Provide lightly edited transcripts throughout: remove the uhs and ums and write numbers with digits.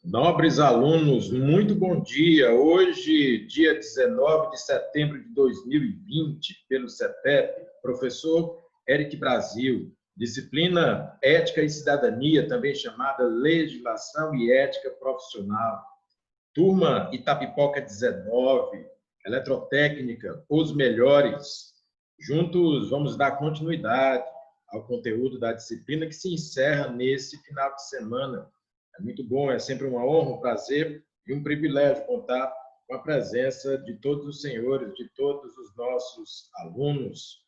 Nobres alunos, muito bom dia. Hoje, dia 19 de setembro de 2020, pelo CETEP, professor Eric Brasil, disciplina Ética e Cidadania, também chamada Legislação e Ética Profissional. Turma Itapipoca 19, Eletrotécnica, os melhores. Juntos vamos dar continuidade ao conteúdo da disciplina que se encerra nesse final de semana. É muito bom, é sempre uma honra, um prazer e um privilégio contar com a presença de todos os senhores, de todos os nossos alunos,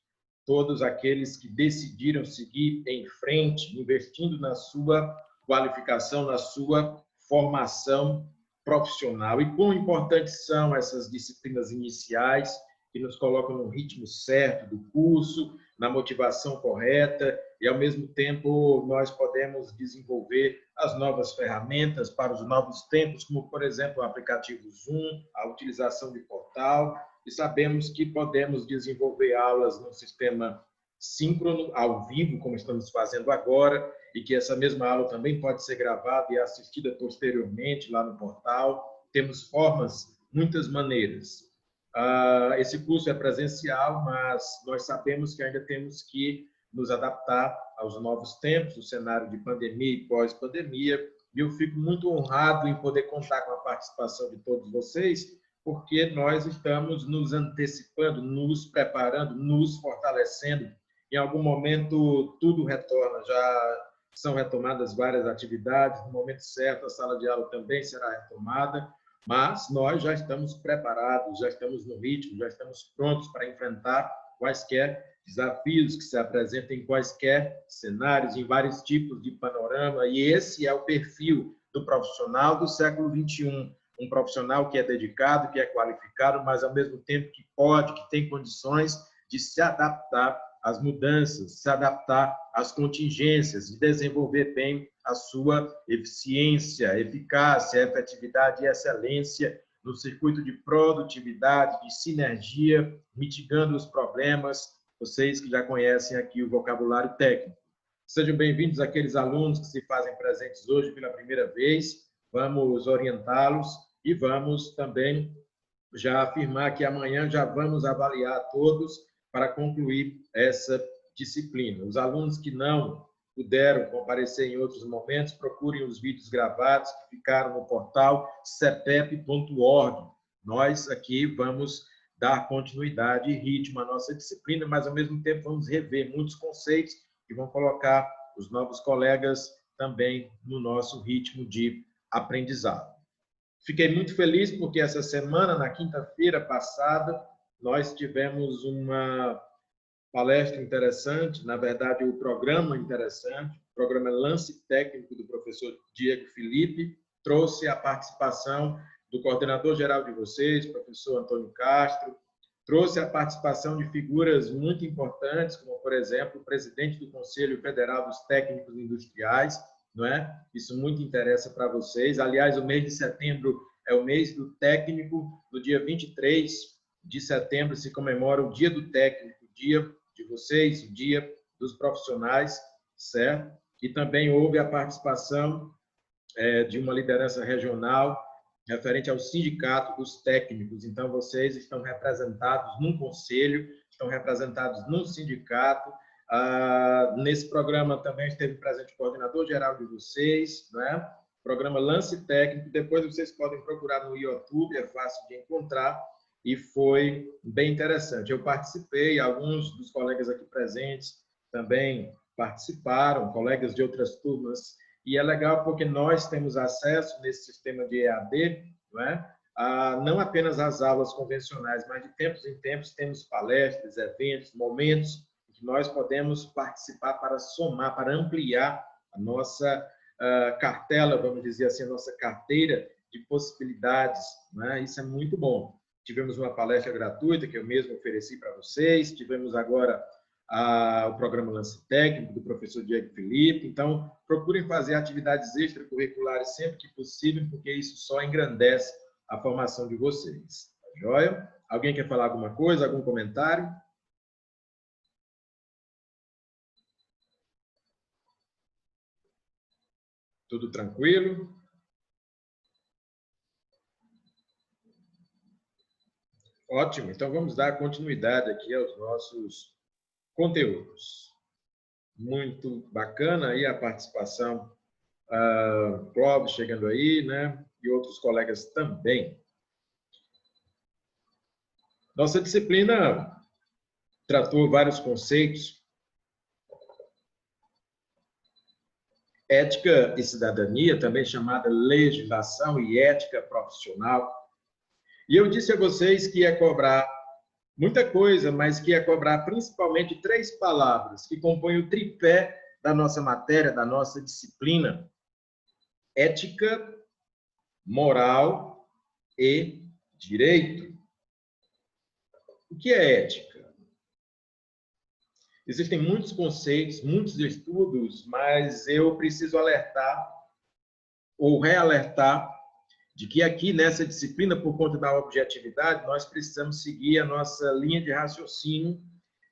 todos aqueles que decidiram seguir em frente, investindo na sua qualificação, na sua formação profissional. E quão importantes são essas disciplinas iniciais que nos colocam no ritmo certo do curso, na motivação correta, e, ao mesmo tempo, nós podemos desenvolver as novas ferramentas para os novos tempos, como, por exemplo, o aplicativo Zoom, a utilização de portal, e sabemos que podemos desenvolver aulas no sistema síncrono, ao vivo, como estamos fazendo agora, e que essa mesma aula também pode ser gravada e assistida posteriormente lá no portal. Temos formas, muitas maneiras. Esse curso é presencial, mas nós sabemos que ainda temos que nos adaptar aos novos tempos, o cenário de pandemia e pós-pandemia, e eu fico muito honrado em poder contar com a participação de todos vocês, porque nós estamos nos antecipando, nos preparando, nos fortalecendo. Em algum momento, tudo retorna, já são retomadas várias atividades, no momento certo, a sala de aula também será retomada, mas nós já estamos preparados, já estamos no ritmo, já estamos prontos para enfrentar quaisquer desafios que se apresentem em quaisquer cenários, em vários tipos de panorama, e esse é o perfil do profissional do século XXI, um profissional que é dedicado, que é qualificado, mas, ao mesmo tempo, que pode, que tem condições de se adaptar às mudanças, se adaptar às contingências, de desenvolver bem a sua eficiência, eficácia, efetividade e excelência no circuito de produtividade, de sinergia, mitigando os problemas, vocês que já conhecem aqui o vocabulário técnico. Sejam bem-vindos aqueles alunos que se fazem presentes hoje pela primeira vez, vamos orientá-los e vamos também já afirmar que amanhã já vamos avaliar todos para concluir essa disciplina. Os alunos que não puderam comparecer em outros momentos, procurem os vídeos gravados que ficaram no portal cetep.org. Nós aqui vamos dar continuidade e ritmo à nossa disciplina, mas, ao mesmo tempo, vamos rever muitos conceitos que vão colocar os novos colegas também no nosso ritmo de aprendizado. Fiquei muito feliz porque essa semana, na quinta-feira passada, nós tivemos uma palestra interessante, na verdade, o programa interessante, o programa Lance Técnico do professor Diego Felipe, trouxe a participação do coordenador-geral de vocês, professor Antônio Castro, trouxe a participação de figuras muito importantes, como, por exemplo, o presidente do Conselho Federal dos Técnicos Industriais, não é? Isso muito interessa para vocês. Aliás, o mês de setembro é o mês do técnico. No dia 23 de setembro se comemora o Dia do Técnico, o dia de vocês, o dia dos profissionais, certo? E também houve a participação de uma liderança regional referente ao sindicato dos técnicos. Então, vocês estão representados num conselho, estão representados num sindicato. Nesse programa também esteve presente o coordenador-geral de vocês, né? Programa Lance Técnico. Depois vocês podem procurar no YouTube, é fácil de encontrar, e foi bem interessante. Eu participei, alguns dos colegas aqui presentes também participaram, colegas de outras turmas, e é legal porque nós temos acesso nesse sistema de EAD, não é? Não apenas às aulas convencionais, mas de tempos em tempos temos palestras, eventos, momentos em que nós podemos participar para somar, para ampliar a nossa cartela, vamos dizer assim, a nossa carteira de possibilidades, não é? Isso é muito bom. Tivemos uma palestra gratuita que eu mesmo ofereci para vocês, tivemos agora o programa Lance Técnico, do professor Diego Felipe. Então, procurem fazer atividades extracurriculares sempre que possível, porque isso só engrandece a formação de vocês. Tá joia? Alguém quer falar alguma coisa, algum comentário? Tudo tranquilo? Ótimo, então vamos dar continuidade aqui aos nossos conteúdos. Muito bacana aí a participação, Clóvis chegando aí, né? E outros colegas também. Nossa disciplina tratou vários conceitos: ética e cidadania, também chamada legislação e ética profissional. E eu disse a vocês que ia cobrar muita coisa, mas que ia cobrar principalmente 3 palavras que compõem o tripé da nossa matéria, da nossa disciplina: ética, moral e direito. O que é ética? Existem muitos conceitos, muitos estudos, mas eu preciso alertar ou realertar de que aqui nessa disciplina, por conta da objetividade, nós precisamos seguir a nossa linha de raciocínio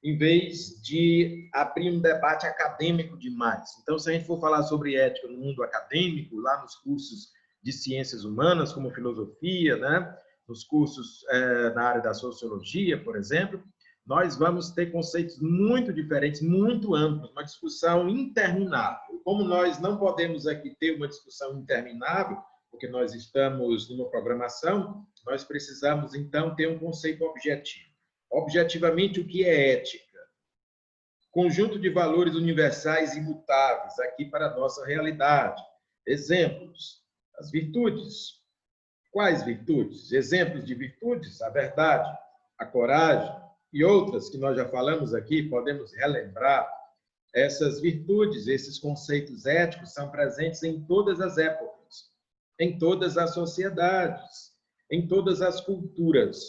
em vez de abrir um debate acadêmico demais. Então, se a gente for falar sobre ética no mundo acadêmico, lá nos cursos de ciências humanas, como filosofia, né? Nos cursos na área da sociologia, por exemplo, nós vamos ter conceitos muito diferentes, muito amplos, uma discussão interminável. Como nós não podemos aqui ter uma discussão interminável, porque nós estamos numa programação, nós precisamos, então, ter um conceito objetivo. Objetivamente, o que é ética? Conjunto de valores universais e imutáveis aqui para a nossa realidade. Exemplos: as virtudes. Quais virtudes? Exemplos de virtudes: a verdade, a coragem e outras que nós já falamos aqui, podemos relembrar. Essas virtudes, esses conceitos éticos são presentes em todas as épocas, em todas as sociedades, em todas as culturas.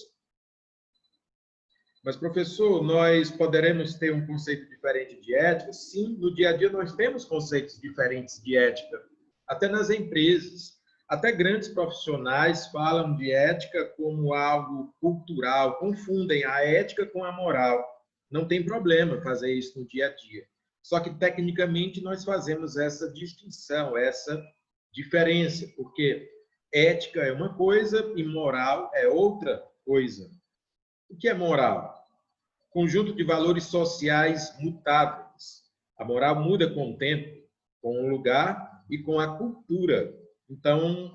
Mas, professor, nós poderemos ter um conceito diferente de ética? Sim, no dia a dia nós temos conceitos diferentes de ética, até nas empresas. Até grandes profissionais falam de ética como algo cultural, confundem a ética com a moral. Não tem problema fazer isso no dia a dia. Só que, tecnicamente, nós fazemos essa distinção, essa diferença, porque ética é uma coisa e moral é outra coisa. O que é moral? Conjunto de valores sociais mutáveis. A moral muda com o tempo, com o lugar e com a cultura. Então,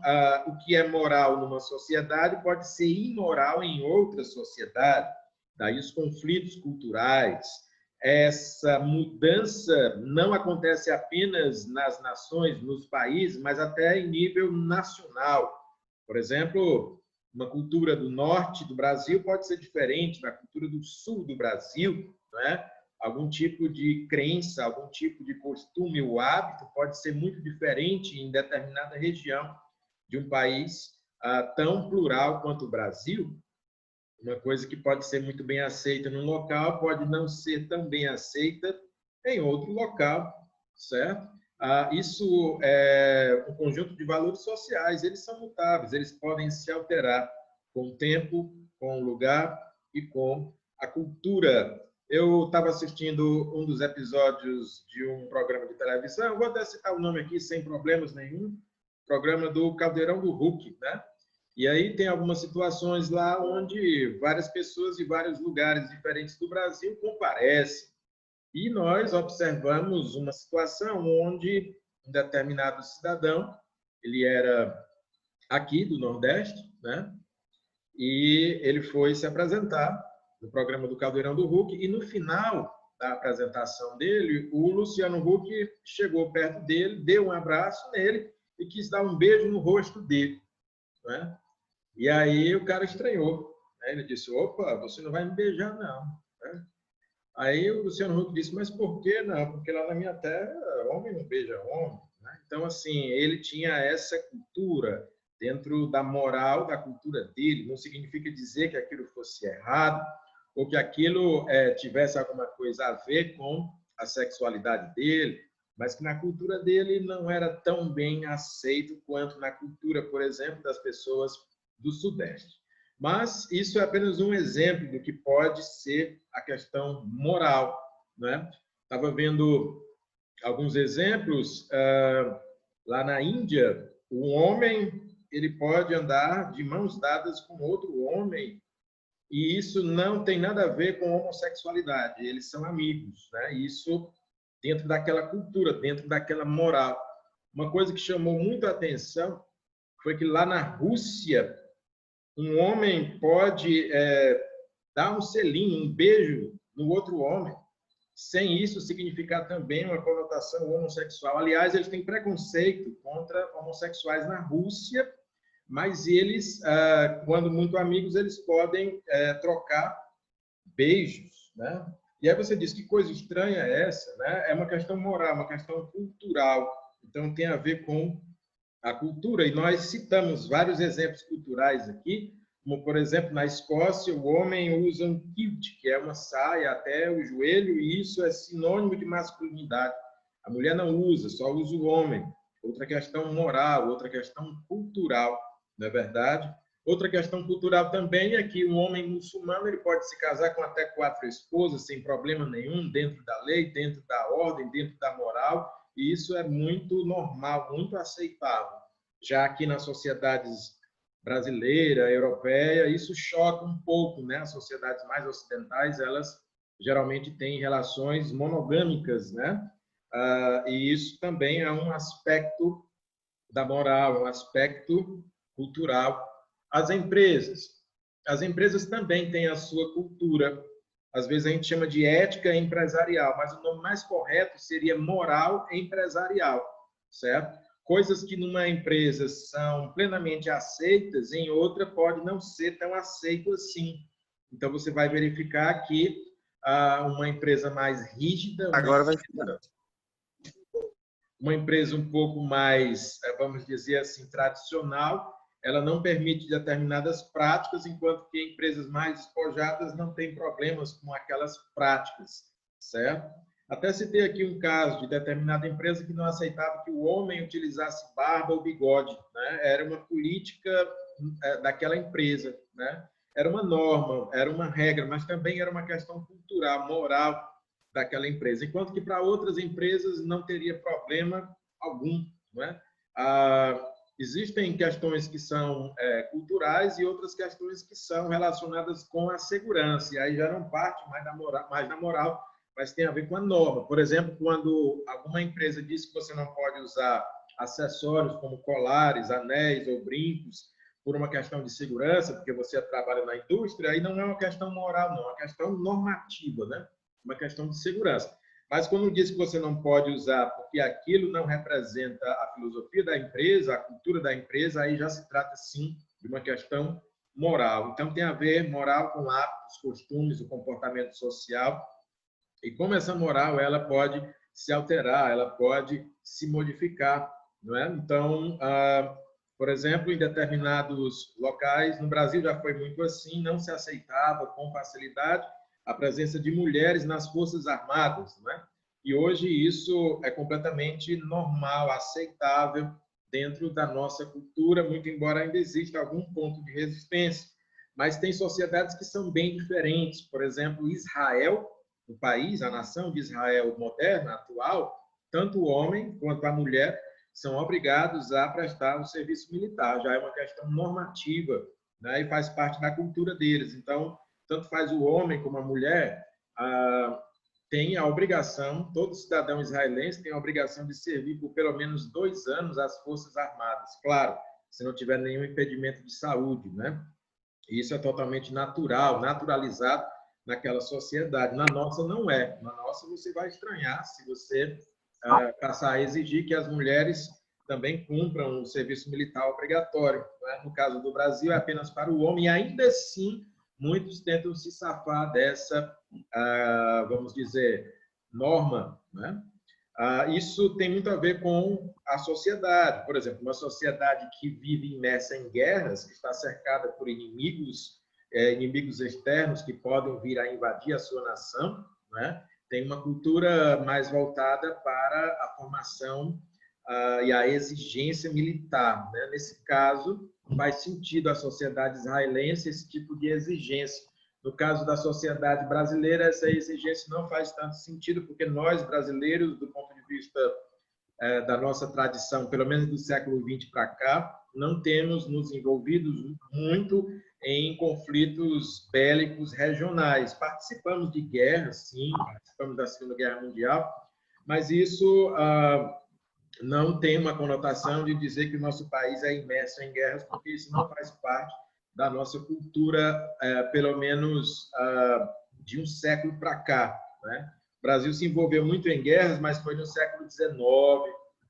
o que é moral numa sociedade pode ser imoral em outra sociedade. Daí os conflitos culturais. Essa mudança não acontece apenas nas nações, nos países, mas até em nível nacional. Por exemplo, uma cultura do norte do Brasil pode ser diferente da cultura do sul do Brasil, não é? Algum tipo de crença, algum tipo de costume ou hábito pode ser muito diferente em determinada região de um país tão plural quanto o Brasil. Uma coisa que pode ser muito bem aceita num local pode não ser tão bem aceita em outro local, certo? Isso é um conjunto de valores sociais, eles são mutáveis, eles podem se alterar com o tempo, com o lugar e com a cultura. Eu estava assistindo um dos episódios de um programa de televisão, vou até citar o nome aqui sem problemas nenhum, programa do Caldeirão do Hulk, né? E aí tem algumas situações lá onde várias pessoas de vários lugares diferentes do Brasil comparecem. E nós observamos uma situação onde um determinado cidadão, ele era aqui do Nordeste, né? E ele foi se apresentar no programa do Caldeirão do Hulk, e no final da apresentação dele, o Luciano Huck chegou perto dele, deu um abraço nele e quis dar um beijo no rosto dele, né? E aí o cara estranhou, né? Ele disse: opa, você não vai me beijar, não, né? Aí o Luciano Huck disse: mas por que não? Porque lá na minha terra, homem não beija homem, né? Então, assim, ele tinha essa cultura dentro da moral, da cultura dele. Não significa dizer que aquilo fosse errado ou que aquilo tivesse alguma coisa a ver com a sexualidade dele, mas que na cultura dele não era tão bem aceito quanto na cultura, por exemplo, das pessoas do Sudeste. Mas isso é apenas um exemplo do que pode ser a questão moral, né? Estava vendo alguns exemplos lá na Índia. Um homem ele pode andar de mãos dadas com outro homem E isso não tem nada a ver com homossexualidade, eles são amigos, né? Isso dentro daquela cultura, dentro daquela moral. Uma coisa que chamou muito a atenção foi que lá na Rússia, um homem pode dar um selinho, um beijo no outro homem, sem isso significar também uma conotação homossexual. Aliás, eles têm preconceito contra homossexuais na Rússia, mas eles, quando muito amigos, eles podem trocar beijos, né? E aí você diz, que coisa estranha é essa, né? É uma questão moral, uma questão cultural. Então, tem a ver com a cultura. E nós citamos vários exemplos culturais aqui, como, por exemplo, na Escócia, o homem usa um kilt, que é uma saia até o joelho, e isso é sinônimo de masculinidade. A mulher não usa, só usa o homem. Outra questão moral, outra questão cultural, não é verdade? Outra questão cultural também é que o homem muçulmano ele pode se casar com até 4 esposas sem problema nenhum, dentro da lei, dentro da ordem, dentro da moral, e isso é muito normal, muito aceitável. Já aqui nas sociedades brasileira, europeia, isso choca um pouco, né? As sociedades mais ocidentais, elas geralmente têm relações monogâmicas, né? E isso também é um aspecto da moral, um aspecto cultural. As empresas também têm a sua cultura. Às vezes a gente chama de ética empresarial, mas o nome mais correto seria moral empresarial, certo? Coisas que numa empresa são plenamente aceitas, em outra pode não ser tão aceito assim. Então você vai verificar que uma empresa mais rígida, uma empresa um pouco mais, vamos dizer assim, tradicional, ela não permite determinadas práticas, enquanto que empresas mais despojadas não têm problemas com aquelas práticas, certo? Até citei aqui um caso de determinada empresa que não aceitava que o homem utilizasse barba ou bigode, né? Era uma política daquela empresa, né? Era uma norma, era uma regra, mas também era uma questão cultural, moral daquela empresa, enquanto que para outras empresas não teria problema algum, não é? Existem questões que são culturais e outras questões que são relacionadas com a segurança, e aí já não parte mais da moral, mas tem a ver com a norma. Por exemplo, quando alguma empresa diz que você não pode usar acessórios como colares, anéis ou brincos por uma questão de segurança, porque você trabalha na indústria, aí não é uma questão moral, não, é uma questão normativa, né? Uma questão de segurança. Mas quando diz que você não pode usar porque aquilo não representa a filosofia da empresa, a cultura da empresa, aí já se trata, sim, de uma questão moral. Então, tem a ver moral com hábitos, costumes, o comportamento social, e como essa moral ela pode se alterar, ela pode se modificar, não é? Então, por exemplo, em determinados locais, no Brasil já foi muito assim, não se aceitava com facilidade a presença de mulheres nas Forças Armadas, não é? E hoje isso é completamente normal, aceitável dentro da nossa cultura, muito embora ainda exista algum ponto de resistência. Mas tem sociedades que são bem diferentes. Por exemplo, Israel, o país, a nação de Israel moderna, atual, tanto o homem quanto a mulher são obrigados a prestar o serviço militar. Já é uma questão normativa, né? E faz parte da cultura deles. Então, tanto faz o homem como a mulher, tem a obrigação, todo cidadão israelense tem a obrigação de servir por pelo menos 2 anos às Forças Armadas. Claro, se não tiver nenhum impedimento de saúde, né? E isso é totalmente natural, naturalizado naquela sociedade. Na nossa, não é. Na nossa, você vai estranhar se você passar a exigir que as mulheres também cumpram o serviço militar obrigatório. Né? No caso do Brasil, é apenas para o homem, e ainda assim, muitos tentam se safar dessa, vamos dizer, norma. Né? Isso tem muito a ver com a sociedade. Por exemplo, uma sociedade que vive imersa em guerras, que está cercada por inimigos externos que podem vir a invadir a sua nação, né? Tem uma cultura mais voltada para a formação e a exigência militar. Né? Nesse caso, faz sentido à sociedade israelense esse tipo de exigência. No caso da sociedade brasileira, essa exigência não faz tanto sentido, porque nós, brasileiros, do ponto de vista da nossa tradição, pelo menos do século XX para cá, não temos nos envolvidos muito em conflitos bélicos regionais. Participamos de guerras, sim, participamos da Segunda Guerra Mundial, mas isso não tem uma conotação de dizer que o nosso país é imerso em guerras, porque isso não faz parte da nossa cultura, pelo menos de um século para cá, né? O Brasil se envolveu muito em guerras, mas foi no século XIX,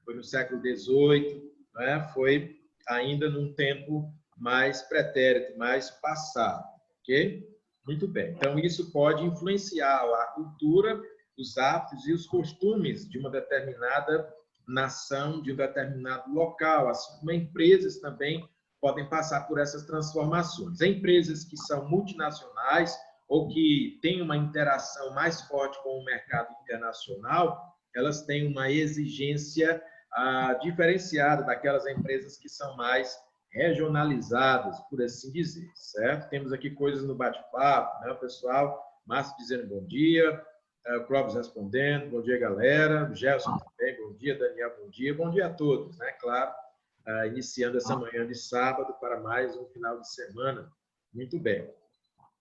foi no século XVIII, né? Foi ainda num tempo mais pretérito, mais passado, ok? Muito bem. Então, isso pode influenciar a cultura, os hábitos e os costumes de uma determinada nação, de um determinado local, assim como empresas também podem passar por essas transformações. Empresas que são multinacionais ou que têm uma interação mais forte com o mercado internacional, elas têm uma exigência diferenciada daquelas empresas que são mais regionalizadas, por assim dizer, certo? Temos aqui coisas no bate-papo, né, pessoal? Márcio dizendo bom dia, o Clóvis respondendo, bom dia, galera. O Gerson também, bom dia. Daniel, bom dia a todos, né? Claro, iniciando essa manhã de sábado para mais um final de semana. Muito bem.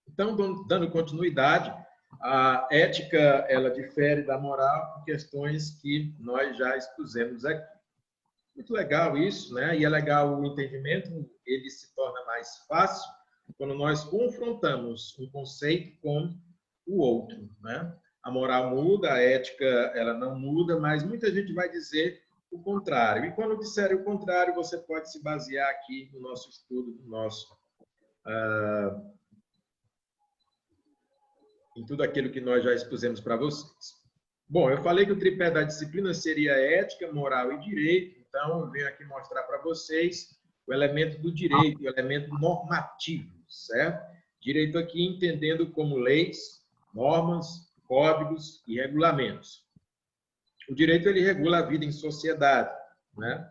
Então, dando continuidade, a ética, ela difere da moral por questões que nós já expusemos aqui. Muito legal isso, né? E é legal o entendimento, ele se torna mais fácil quando nós confrontamos um conceito com o outro, né? A moral muda, a ética ela não muda, mas muita gente vai dizer o contrário. E quando disser o contrário, você pode se basear aqui no nosso estudo, em tudo aquilo que nós já expusemos para vocês. Bom, eu falei que o tripé da disciplina seria ética, moral e direito, então eu venho aqui mostrar para vocês o elemento do direito, o elemento normativo, certo? Direito aqui entendendo como leis, normas, códigos e regulamentos. O direito ele regula a vida em sociedade, né?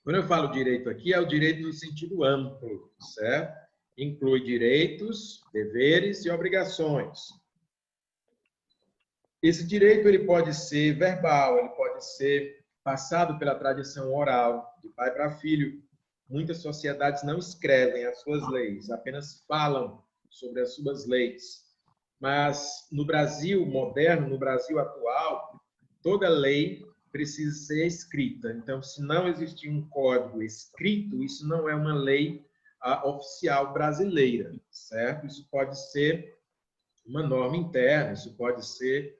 Quando eu falo direito aqui, é o direito no sentido amplo, certo? Inclui direitos, deveres e obrigações. Esse direito ele pode ser verbal, ele pode ser passado pela tradição oral, de pai para filho. Muitas sociedades não escrevem as suas leis, apenas falam sobre as suas leis. Mas no Brasil moderno, no Brasil atual, toda lei precisa ser escrita. Então, se não existir um código escrito, isso não é uma lei oficial brasileira, certo? Isso pode ser uma norma interna, isso pode ser,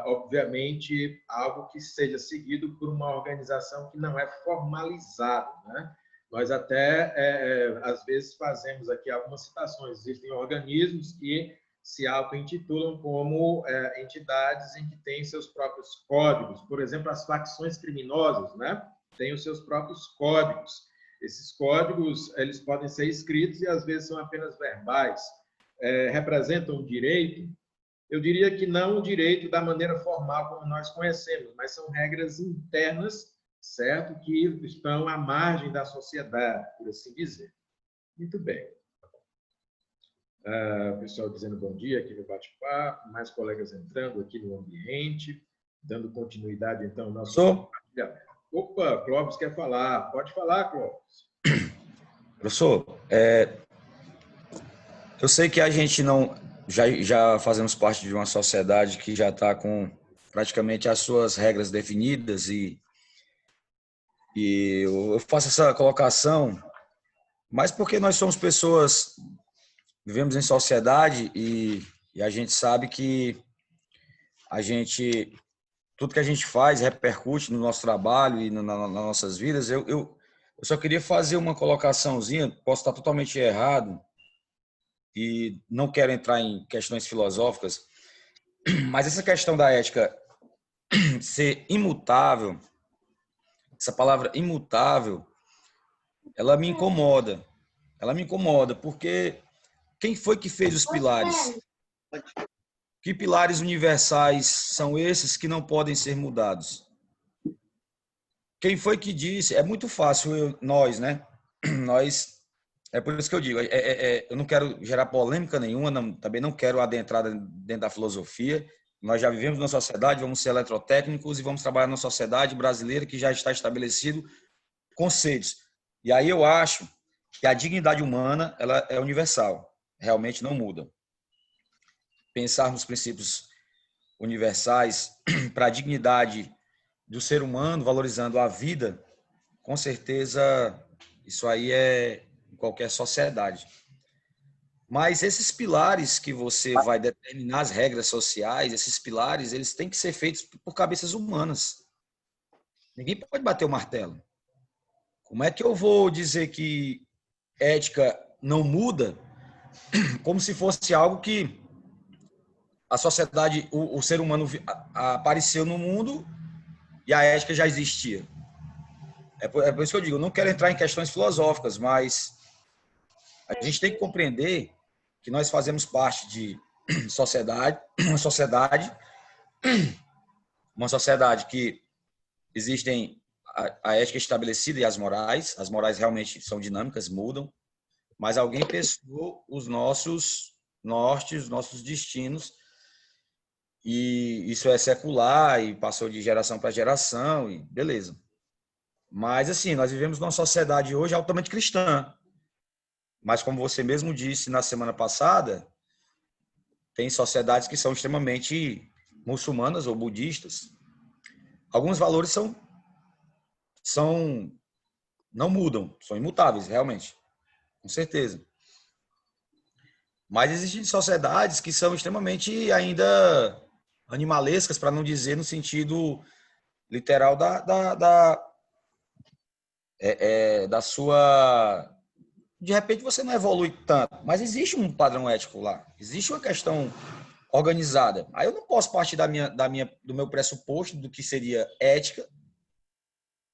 obviamente, algo que seja seguido por uma organização que não é formalizada, né? Nós até, às vezes, fazemos aqui algumas citações. Existem organismos que se auto-intitulam como entidades em que têm seus próprios códigos. Por exemplo, as facções criminosas, né? Têm os seus próprios códigos. Esses códigos eles podem ser escritos e, às vezes, são apenas verbais. Representam o direito? Eu diria que não o direito da maneira formal como nós conhecemos, mas são regras internas, certo? Que estão à margem da sociedade, por assim dizer. Muito bem. Pessoal dizendo bom dia aqui no bate-papo, mais colegas entrando aqui no ambiente, dando continuidade, então, ao nosso compartilhamento. Opa, Clóvis quer falar. Pode falar, Clóvis. Professor, eu sei que a gente não... Já fazemos parte de uma sociedade que já está com praticamente as suas regras definidas e eu faço essa colocação, mas porque nós somos pessoas, vivemos em sociedade e a gente sabe que tudo que a gente faz repercute no nosso trabalho e nas nossas vidas. Eu só queria fazer uma colocaçãozinha, posso estar totalmente errado e não quero entrar em questões filosóficas, mas essa questão da ética ser imutável, essa palavra imutável, ela me incomoda. Ela me incomoda porque quem foi que fez os pilares? Que pilares universais são esses que não podem ser mudados? Quem foi que disse? É muito fácil nós, né? Nós, é por isso que eu digo, eu não quero gerar polêmica nenhuma, também não quero adentrar dentro da filosofia, Nós já vivemos numa sociedade, vamos ser eletrotécnicos e vamos trabalhar numa sociedade brasileira que já está estabelecido conceitos. E aí eu acho que a dignidade humana ela é universal, realmente não muda. Pensar nos princípios universais para a dignidade do ser humano, valorizando a vida, com certeza isso aí é em qualquer sociedade. Mas esses pilares que você vai determinar as regras sociais, esses pilares, eles têm que ser feitos por cabeças humanas. Ninguém pode bater o martelo. Como é que eu vou dizer que ética não muda como se fosse algo que a sociedade, o ser humano apareceu no mundo e a ética já existia? É por isso que eu digo, eu não quero entrar em questões filosóficas, mas a gente tem que compreender que nós fazemos parte de sociedade, uma sociedade que existem a ética estabelecida e as morais realmente são dinâmicas, mudam, mas alguém pensou os nossos nortes, os nossos destinos, e isso é secular e passou de geração para geração, e beleza. Mas, assim, nós vivemos numa sociedade hoje altamente cristã, mas como você mesmo disse na semana passada, tem sociedades que são extremamente muçulmanas ou budistas. Alguns valores não mudam, são imutáveis, realmente, com certeza. Mas existem sociedades que são extremamente ainda animalescas, para não dizer no sentido literal da sua... De repente você não evolui tanto, mas existe um padrão ético lá, existe uma questão organizada. Aí eu não posso partir do meu pressuposto do que seria ética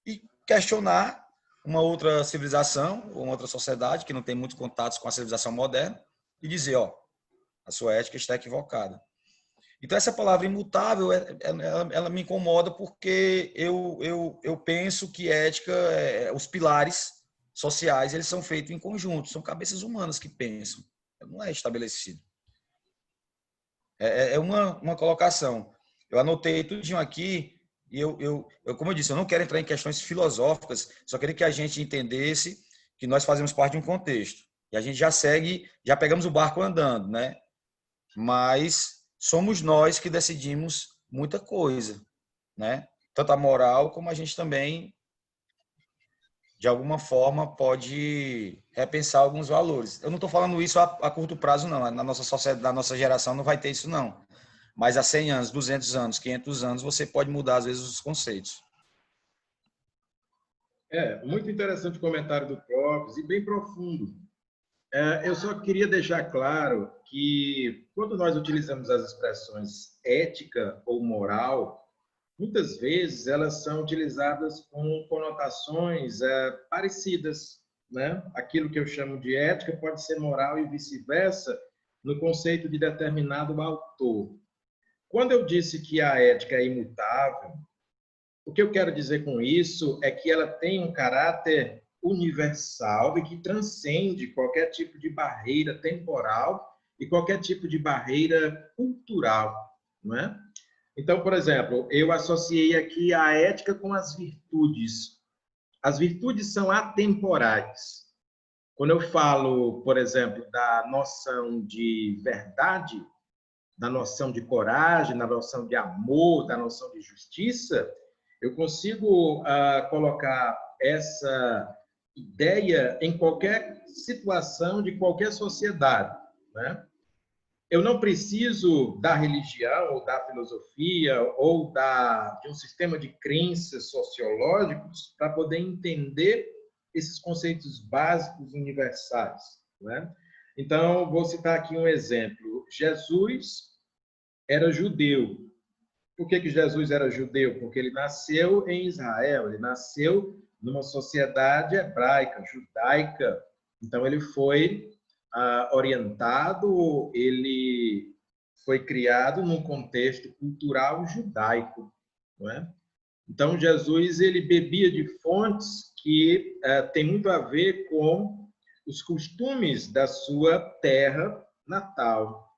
e questionar uma outra civilização ou uma outra sociedade que não tem muitos contatos com a civilização moderna e dizer, ó, a sua ética está equivocada. Então, essa palavra imutável, ela me incomoda porque eu penso que ética, os pilares sociais, eles são feitos em conjunto, são cabeças humanas que pensam, não é estabelecido. É uma colocação. Eu anotei tudinho aqui e como eu disse, eu não quero entrar em questões filosóficas, só queria que a gente entendesse que nós fazemos parte de um contexto. E a gente já segue, já pegamos o barco andando, né? Mas somos nós que decidimos muita coisa, né? Tanto a moral como a gente também, de alguma forma, pode repensar alguns valores. Eu não estou falando isso a curto prazo, não. Na nossa sociedade, na nossa geração, não vai ter isso, não. Mas há 100 anos, 200 anos, 500 anos, você pode mudar, às vezes, os conceitos. Muito interessante o comentário do Clóvis e bem profundo. Eu só queria deixar claro que, quando nós utilizamos as expressões ética ou moral, muitas vezes elas são utilizadas com conotações parecidas, né? Aquilo que eu chamo de ética pode ser moral e vice-versa no conceito de determinado autor. Quando eu disse que a ética é imutável, o que eu quero dizer com isso é que ela tem um caráter universal e que transcende qualquer tipo de barreira temporal e qualquer tipo de barreira cultural, não é? Então, por exemplo, eu associei aqui a ética com as virtudes. As virtudes são atemporais. Quando eu falo, por exemplo, da noção de verdade, da noção de coragem, da noção de amor, da noção de justiça, eu consigo colocar essa ideia em qualquer situação de qualquer sociedade, né? Eu não preciso da religião, ou da filosofia, ou de um sistema de crenças sociológicos para poder entender esses conceitos básicos universais, né? Então, vou citar aqui um exemplo. Jesus era judeu. Por que Jesus era judeu? Porque ele nasceu em Israel, ele nasceu numa sociedade hebraica, judaica. Então, ele foi orientado, ele foi criado num contexto cultural judaico, não é? Então, Jesus ele bebia de fontes que tem muito a ver com os costumes da sua terra natal.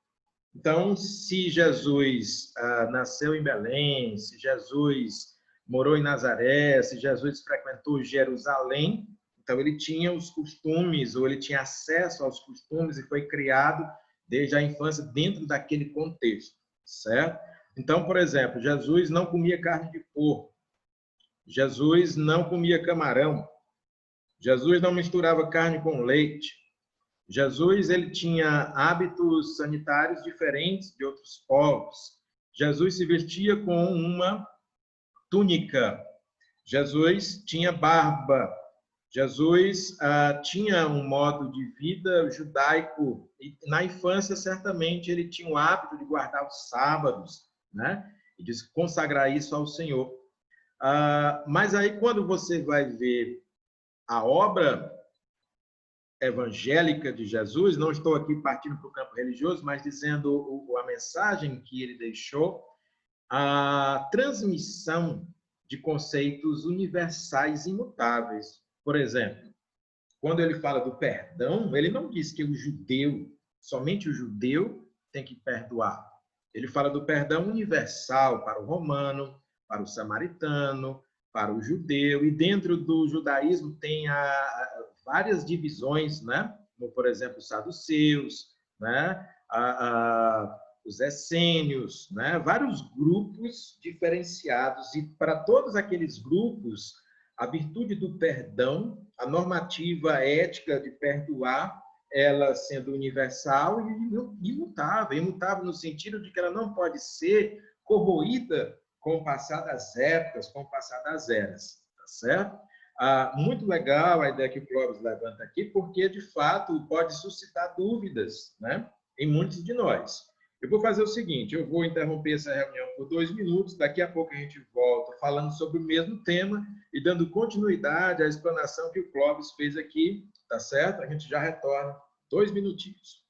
Então, se Jesus nasceu em Belém, se Jesus morou em Nazaré, se Jesus frequentou Jerusalém, então ele tinha os costumes, ou ele tinha acesso aos costumes e foi criado desde a infância dentro daquele contexto, certo? Então, por exemplo, Jesus não comia carne de porco, Jesus não comia camarão, Jesus não misturava carne com leite, Jesus ele tinha hábitos sanitários diferentes de outros povos. Jesus se vestia com uma túnica. Jesus tinha barba. Jesus tinha um modo de vida judaico. E na infância, certamente, ele tinha o hábito de guardar os sábados, né? E de consagrar isso ao Senhor. Mas aí, quando você vai ver a obra evangélica de Jesus, não estou aqui partindo para o campo religioso, mas dizendo a mensagem que ele deixou, a transmissão de conceitos universais imutáveis. Por exemplo, quando ele fala do perdão, ele não diz que o judeu, somente o judeu, tem que perdoar. Ele fala do perdão universal para o romano, para o samaritano, para o judeu, e dentro do judaísmo tem várias divisões, né? Como, por exemplo, os saduceus, né? Os essênios, né? Vários grupos diferenciados, e para todos aqueles grupos, a virtude do perdão, a normativa ética de perdoar, ela sendo universal e imutável. Imutável no sentido de que ela não pode ser corroída com o passar das épocas, com o passar das eras, tá certo? Muito legal a ideia que o Clóvis levanta aqui, porque, de fato, pode suscitar dúvidas, né, em muitos de nós. Eu vou fazer o seguinte, eu vou interromper essa reunião por 2 minutos, daqui a pouco a gente volta falando sobre o mesmo tema e dando continuidade à explanação que o Clóvis fez aqui, tá certo? A gente já retorna 2 minutinhos.